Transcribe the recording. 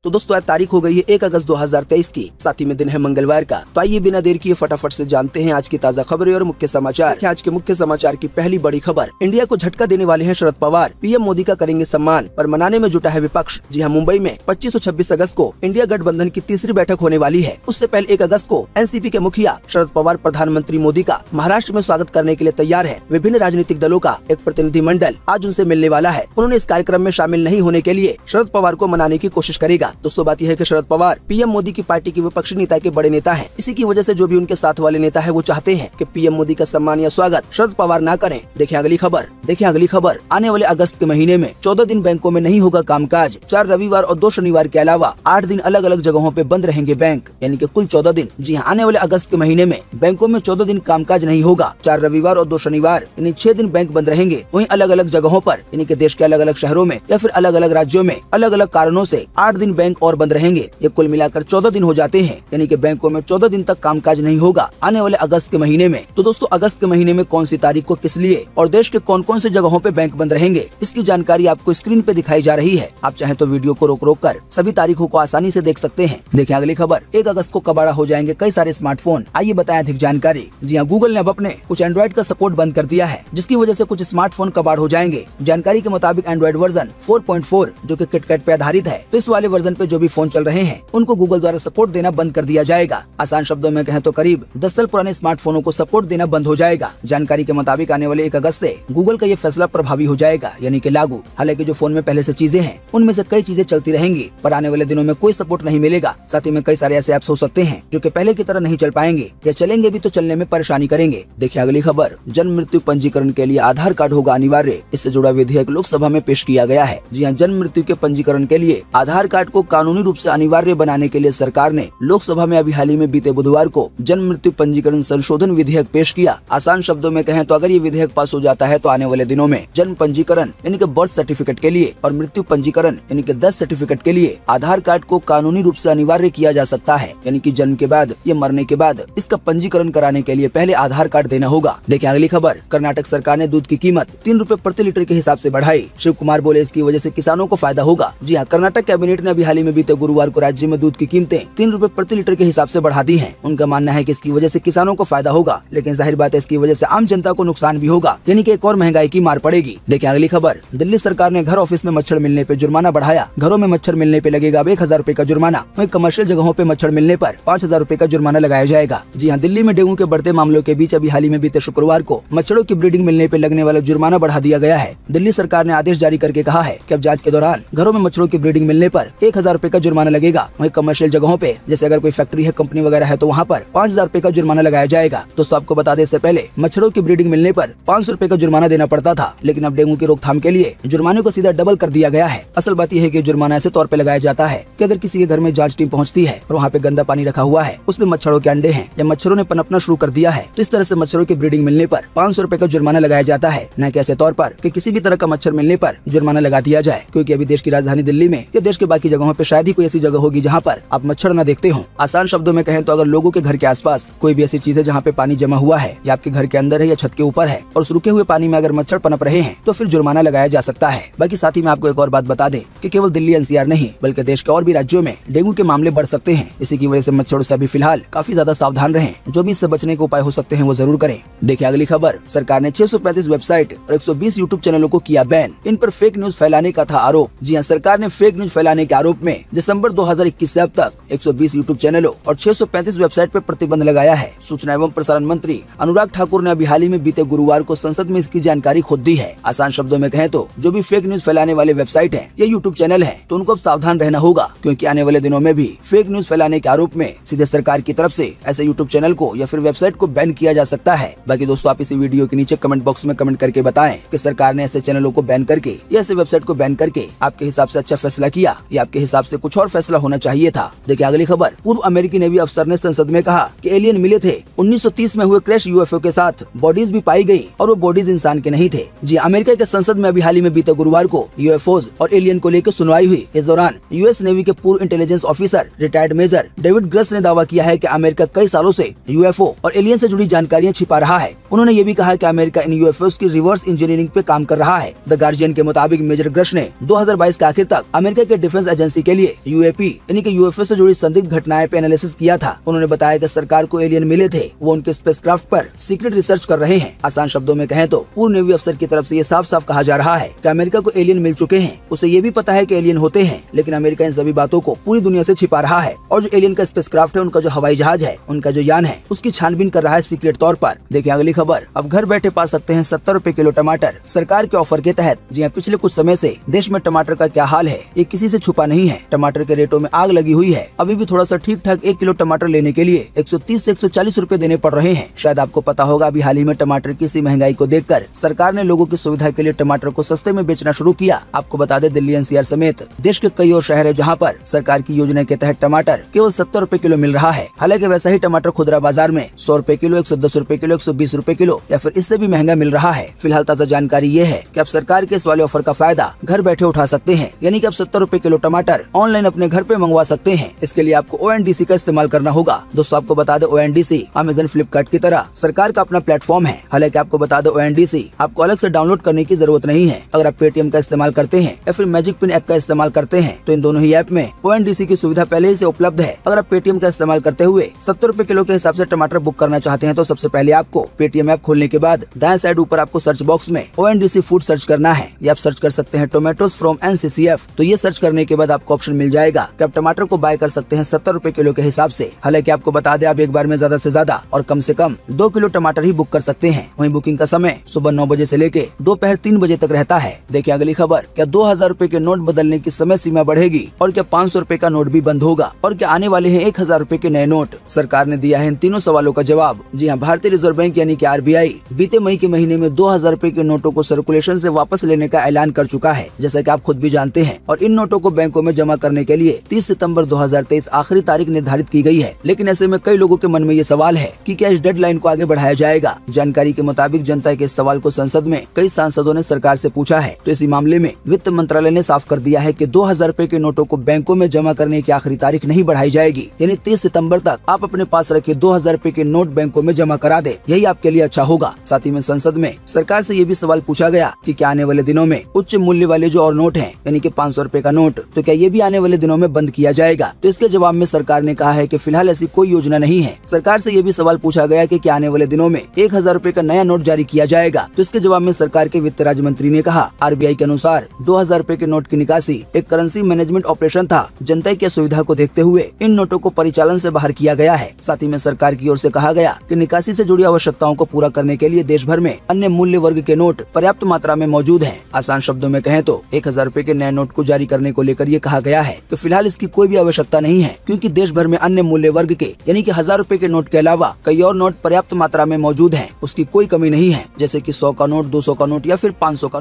तो दोस्तों आज तारीख हो गई है 1 अगस्त 2023 की, साथ ही में दिन है मंगलवार का। तो आइए बिना देर किए फटाफट से जानते हैं आज की ताजा खबरें और मुख्य समाचार। आज के मुख्य समाचार की पहली बड़ी खबर, इंडिया को झटका देने वाले हैं शरद पवार, पीएम मोदी का करेंगे सम्मान, पर मनाने में जुटा है विपक्ष। जी हां, मुंबई में 25 और 26 अगस्त को इंडिया गठबंधन की तीसरी बैठक होने वाली है। उससे पहले 1 अगस्त को एनसीपी के मुखिया शरद पवार प्रधानमंत्री मोदी का महाराष्ट्र में स्वागत करने के लिए तैयार है। विभिन्न राजनीतिक दलों का एक प्रतिनिधिमंडल आज उनसे मिलने वाला है। उन्होंने इस कार्यक्रम में शामिल नहीं होने के लिए शरद पवार को मनाने की कोशिश करेगा। दोस्तों बात यह है कि शरद पवार पीएम मोदी की पार्टी की विपक्षी नेता के बड़े नेता हैं। इसी की वजह से जो भी उनके साथ वाले नेता है वो चाहते हैं कि पीएम मोदी का सम्मान या स्वागत शरद पवार ना करें। देखिए अगली खबर, आने वाले अगस्त के महीने में 14 दिन बैंकों में नहीं होगा कामकाज। 4 रविवार और 2 शनिवार के अलावा 8 दिन अलग अलग जगहों पे बंद रहेंगे बैंक, यानी कि कुल 14 दिन। जी हाँ, आने वाले अगस्त के महीने में बैंकों में 14 दिन कामकाज नहीं होगा। 4 रविवार और 2 शनिवार यानी 6 दिन बैंक बंद रहेंगे। वहीं अलग अलग जगहों पर यानी कि देश के अलग अलग शहरों में या फिर अलग अलग राज्यों में अलग अलग कारणों से 8 दिन बैंक और बंद रहेंगे। ये कुल मिलाकर 14 दिन हो जाते हैं, यानी कि बैंकों में 14 दिन तक कामकाज नहीं होगा आने वाले अगस्त के महीने में। तो दोस्तों अगस्त के महीने में कौन सी तारीख को किस लिए और देश के कौन कौन से जगहों पे बैंक बंद रहेंगे, इसकी जानकारी आपको स्क्रीन पे दिखाई जा रही है। आप चाहें तो वीडियो को रोक कर सभी तारीखों को आसानी से देख सकते हैं। देखिए अगली खबर, 1 अगस्त को कबाड़ा हो जाएंगे कई सारे स्मार्टफोन। आइए बताएं अधिक जानकारी। जी हाँ, गूगल ने अब अपने कुछ एंड्रॉइड का सपोर्ट बंद कर दिया है, जिसकी वजह से कुछ स्मार्टफोन कबाड़ हो जाएंगे। जानकारी के मुताबिक एंड्रॉइड वर्जन 4.4 जो कि किटकैट पे आधारित है, तो इस वाले वर्जन पे जो भी फोन चल रहे हैं उनको गूगल द्वारा सपोर्ट देना बंद कर दिया जाएगा। आसान शब्दों में कहें तो करीब 10 साल पुराने स्मार्टफोनों को सपोर्ट देना बंद हो जाएगा। जानकारी के मुताबिक आने वाले 1 अगस्त से गूगल का ये फैसला प्रभावी हो जाएगा, यानी कि लागू। हालांकि जो फोन में पहले से चीजें हैं उनमें से कई चीजें चलती रहेंगी, पर आने वाले दिनों में कोई सपोर्ट नहीं मिलेगा। साथ ही में कई सारे ऐसे ऐप्स हो सकते हैं जो कि पहले की तरह नहीं चल पाएंगे, या चलेंगे भी तो चलने में परेशानी करेंगे। देखिए अगली खबर, जन्म मृत्यु पंजीकरण के लिए आधार कार्ड होगा अनिवार्य। इससे जुड़ा विधेयक लोकसभा में पेश किया गया है। जी हाँ, जन्म मृत्यु के पंजीकरण के लिए आधार कार्ड को कानूनी रूप से अनिवार्य बनाने के लिए सरकार ने लोकसभा में अभी हाल ही में बीते बुधवार को जन्म मृत्यु पंजीकरण संशोधन विधेयक पेश किया। आसान शब्दों में कहें तो अगर ये विधेयक पास हो जाता है तो आने वाले दिनों में जन्म पंजीकरण यानी कि बर्थ सर्टिफिकेट के लिए और मृत्यु पंजीकरण यानी कि डेथ सर्टिफिकेट के लिए आधार कार्ड को कानूनी रूप से अनिवार्य किया जा सकता है। यानी कि जन्म के बाद या मरने के बाद इसका पंजीकरण कराने के लिए पहले आधार कार्ड देना होगा। देखिए अगली खबर, कर्नाटक सरकार ने दूध की कीमत 3 रुपए प्रति लीटर के हिसाब से बढ़ाई। शिव कुमार बोले इसकी वजह से किसानों को फायदा होगा। जी हाँ, कर्नाटक कैबिनेट ने अभी हाल ही में बीते गुरुवार को राज्य में दूध की कीमतें 3 रुपए प्रति लीटर के हिसाब से बढ़ा दी है। उनका मानना है कि इसकी वजह से किसानों को फायदा होगा, लेकिन जाहिर बात है इसकी वजह से आम जनता को नुकसान भी होगा, यानी कि एक और महंगाई की मार पड़ेगी। देखिए अगली खबर, दिल्ली सरकार ने घर ऑफिस में मच्छर मिलने पे जुर्माना बढ़ाया। घरों में मच्छर मिलने पे लगेगा 1000 रुपए का जुर्माना। वहीं कमर्शियल जगहों पे मच्छर मिलने पर 5000 रुपए का जुर्माना लगाया जाएगा। जी हाँ, दिल्ली में डेंगू के बढ़ते मामलों के बीच अभी हाल ही में बीते शुक्रवार को मच्छरों की ब्रीडिंग मिलने पे लगने वाला जुर्माना बढ़ा दिया गया है। दिल्ली सरकार ने आदेश जारी करके कहा है कि अब जांच के दौरान घरों में मच्छरों की ब्रीडिंग मिलने पर 1000 रुपए का जुर्माना लगेगा। वहीं कमर्शियल जगहों पे जैसे अगर कोई फैक्ट्री है, कंपनी वगैरह है, तो वहाँ पर 5000 रुपए का जुर्माना लगाया जाएगा। दोस्तों आपको बता दें, इससे पहले मच्छरों की ब्रीडिंग मिलने पर 500 रुपए का जुर्माना देना पड़ता था, लेकिन अब डेंगू की रोकथाम के लिए जुर्माने को सीधा डबल कर दिया गया है। असल बात यह है कि जुर्माना ऐसे तौर पे लगाया जाता है कि अगर किसी के घर में जांच टीम पहुंचती है और वहाँ पे गंदा पानी रखा हुआ है, उसमें मच्छरों के अंडे हैं या मच्छरों ने पनपना शुरू कर दिया है, तो इस तरह से मच्छरों की ब्रीडिंग मिलने पर 500 रुपए का जुर्माना लगाया जाता है। न कि ऐसे तौर पर कि किसी भी तरह का मच्छर मिलने पर जुर्माना लगा दिया जाए, क्योंकि अभी देश की राजधानी दिल्ली में या देश के बाकी जगहों पे शायद ही कोई ऐसी जगह होगी जहाँ पर आप मच्छर न देखते हो। आसान शब्दों में कहें तो अगर लोगों के घर के आसपास कोई भी ऐसी चीज है जहाँ पे पानी जमा हुआ है, या आपके घर के अंदर है या छत के ऊपर है, और उस रुके हुए पानी में अगर मच्छर पनप रहे हैं तो फिर जुर्माना लगाया जा सकता है। बाकी साथ ही में आपको एक और बात बता दें कि केवल दिल्ली एनसीआर नहीं बल्कि देश के और भी राज्यों में डेंगू के मामले बढ़ सकते हैं। इसी की वजह से मच्छरों से अभी फिलहाल काफी ज्यादा सावधान रहें। जो भी इससे बचने के उपाय हो सकते हैं वो जरूर करें। देखिए अगली खबर, सरकार ने 635 वेबसाइट और 120 यूट्यूब चैनलों को किया बैन। इन पर फेक न्यूज फैलाने का था आरोप। जी हाँ, सरकार ने फेक न्यूज फैलाने के आरोप में दिसंबर 2021 से अब तक 120 यूट्यूब चैनलों और 635 वेबसाइट पर प्रतिबंध लगाया है। सूचना एवं प्रसारण मंत्री अनुराग ठाकुर ने अभी हाल ही में बीते गुरुवार को संसद में इसकी जानकारी खुद दी है। आसान शब्दों में कहें तो जो भी फेक न्यूज फैलाने वाले वेबसाइट हैं या यूट्यूब चैनल हैं, तो उनको अब सावधान रहना होगा, क्योंकि आने वाले दिनों में भी फेक न्यूज फैलाने के आरोप में सीधे सरकार की तरफ से ऐसे यूट्यूब चैनल को या फिर वेबसाइट को बैन किया जा सकता है। बाकी दोस्तों आप इसी वीडियो के नीचे कमेंट बॉक्स में कमेंट करके बताएं कि सरकार ने ऐसे चैनलों को बैन करके या ऐसे वेबसाइट को बैन करके आपके हिसाब से अच्छा फैसला किया या आपके हिसाब से कुछ और फैसला होना चाहिए था। देखिए अगली खबर, पूर्व अमेरिकी नेवी अफसर ने संसद में कहा कि एलियन मिले थे। 1930 में हुए क्रैश यूएफओ के साथ बॉडीज भी पाई गई और वो बॉडीज इंसान के नहीं थे। जी, अमेरिका के संसद में अभी हाल ही में बीते गुरुवार को यूएफओज और एलियन को लेकर सुनवाई हुई। इस दौरान यूएस नेवी के पूर्व intelligence officer retired major David Grusch ने दावा किया है कि अमेरिका कई सालों से यूएफओ और एलियन से जुड़ी जानकारियां छिपा रहा है। उन्होंने ये भी कहा कि अमेरिका इन यूएफओ की रिवर्स इंजीनियरिंग पे काम कर रहा है। द गार्जियन के मुताबिक मेजर ग्रश ने 2022 के आखिर तक अमेरिका के डिफेंस एजेंसी के लिए यूएपी यानी कि यूएफओ से जुड़ी संदिग्ध घटनाएं पे एनालिसिस किया था। उन्होंने बताया कि सरकार को एलियन मिले थे, वो उनके स्पेसक्राफ्ट पर सीक्रेट रिसर्च कर रहे हैं। आसान शब्दों में कहें तो पूर्व नेवी अफसर की तरफ से ये साफ साफ कहा जा रहा है कि अमेरिका को एलियन मिल चुके हैं। उसे ये भी पता है कि एलियन होते हैं, लेकिन अमेरिका इन सभी बातों को पूरी दुनिया से छिपा रहा है। और जो एलियन का स्पेसक्राफ्ट है, उनका जो हवाई जहाज है, उनका जो यान है, उसकी छानबीन कर रहा है सीक्रेट तौर पर। देखिए अगली खबर। अब घर बैठे पा सकते हैं 70 रुपए किलो टमाटर सरकार के ऑफर के तहत। जी हाँ, पिछले कुछ समय से देश में टमाटर का क्या हाल है ये किसी से छुपा नहीं है। टमाटर के रेटों में आग लगी हुई है। अभी भी थोड़ा सा ठीक ठाक 1 किलो टमाटर लेने के लिए 130 से 140 रुपए देने पड़ रहे हैं। शायद आपको पता होगा, अभी हाल ही में टमाटर की इसी महंगाई को देखकर सरकार ने लोगों की सुविधा के लिए टमाटर को सस्ते में बेचना शुरू किया। आपको बता दें, दिल्ली एनसीआर समेत देश के कई और शहर है जहाँ पर सरकार की योजना के तहत टमाटर केवल 70 रुपए किलो मिल रहा है। हालांकि वैसा ही टमाटर खुदरा बाजार में 100 रुपए किलो, 110 रुपए किलो, 120 रुपए किलो या फिर इससे भी महंगा मिल रहा है। फिलहाल ताजा जानकारी ये है कि अब सरकार के इस वाले ऑफर का फायदा घर बैठे उठा सकते हैं, यानी कि अब 70 रुपए किलो टमाटर ऑनलाइन अपने घर पे मंगवा सकते हैं। इसके लिए आपको ONDC का इस्तेमाल करना होगा। दोस्तों आपको बता दें, ONDC अमेज़न, फ्लिपकार्ट की तरह सरकार का अपना प्लेटफॉर्म है। हालांकि आपको बता दें, ONDC आपको अलग से डाउनलोड करने की जरूरत नहीं है। अगर आप पेटीएम का इस्तेमाल करते हैं या फिर मैजिक पिन ऐप का इस्तेमाल करते हैं तो इन दोनों ही ऐप में ONDC की सुविधा पहले ही से उपलब्ध है। अगर आप पेटीएम का इस्तेमाल करते हुए 70 रुपए किलो के हिसाब से टमाटर बुक करना चाहते हैं तो सबसे पहले आपको पेटीएम ऐप खोलने के बाद दाएं साइड ऊपर आपको सर्च बॉक्स में ONDC फूड सर्च करना है। या आप सर्च कर सकते हैं टोमेटोज फ्रॉम NCCF। तो ये सर्च करने के बाद आपको ऑप्शन मिल जाएगा कि आप टमाटर को बाय कर सकते हैं 70 रुपए किलो के हिसाब से। हालांकि आपको बता दें, आप एक बार में ज्यादा से ज्यादा और कम से कम 2 किलो टमाटर ही बुक कर सकते हैं। वहीं बुकिंग का समय सुबह 9 बजे से लेके दोपहर 3 बजे तक रहता है। देखिए अगली खबर। क्या 2000 रुपए के नोट बदलने की समय सीमा बढ़ेगी और क्या 500 रुपए का नोट भी बंद होगा और क्या आने वाले हैं 1000 रुपए के नए नोट? सरकार ने दिया है इन तीनों सवालों का जवाब। जी हाँ, भारतीय रिजर्व बैंक यानी कि RBI बीते मई के महीने में 2000 रुपए के नोटों को सर्कुलेशन से वापस लेने का ऐलान कर चुका है, जैसा कि आप खुद भी जानते हैं। और इन नोटों को बैंकों में जमा करने के लिए 30 सितंबर 2023 आखिरी तारीख निर्धारित की गई है। लेकिन ऐसे में कई लोगों के मन में ये सवाल है कि क्या इस डेडलाइन को आगे बढ़ाया जाएगा। जानकारी के मुताबिक जनता के इस सवाल को संसद में कई सांसदों ने सरकार से पूछा है। तो इसी मामले में वित्त मंत्रालय ने साफ कर दिया है कि 2000 रुपए के नोटों को बैंकों में जमा करने की आखिरी तारीख नहीं बढ़ाई जाएगी। यानी 30 सितंबर तक आप अपने पास रखे 2000 रुपए के नोट बैंकों में जमा करा दे, यही आपके लिए अच्छा होगा। साथ ही में संसद में सरकार से ये भी सवाल पूछा गया कि क्या आने वाले दिनों में उच्च मूल्य वाले जो और नोट हैं, यानी कि 500 रुपए का नोट, तो क्या ये भी आने वाले दिनों में बंद किया जाएगा? तो इसके जवाब में सरकार ने कहा है कि फिलहाल ऐसी कोई योजना नहीं है। सरकार से ये भी सवाल पूछा गया कि क्या आने वाले दिनों में 1000 रुपए का नया नोट जारी किया जाएगा? तो इसके जवाब में सरकार के वित्त राज्य मंत्री ने कहा, RBI के अनुसार 2000 रुपए के नोट की निकासी एक करेंसी मैनेजमेंट ऑपरेशन था। जनता की सुविधा को देखते हुए इन नोटों को परिचालन से बाहर किया गया है। साथ ही में सरकार की ओर से कहा गया कि निकासी से जुड़ी आवश्यकताओं को पूरा करने के लिए देश भर में अन्य मूल्य वर्ग के नोट पर्याप्त मात्रा में मौजूद हैं। आसान शब्दों में कहें तो 1000 रुपए के नए नोट को जारी करने को लेकर ये कहा गया है कि फिलहाल इसकी कोई भी आवश्यकता नहीं है, क्योंकि देश भर में अन्य मूल्य वर्ग के यानी कि 1000 रुपए के नोट के अलावा कई और नोट पर्याप्त मात्रा में मौजूद हैं। उसकी कोई कमी नहीं है, जैसे कि 100 का नोट, 200 का नोट या फिर 500 का।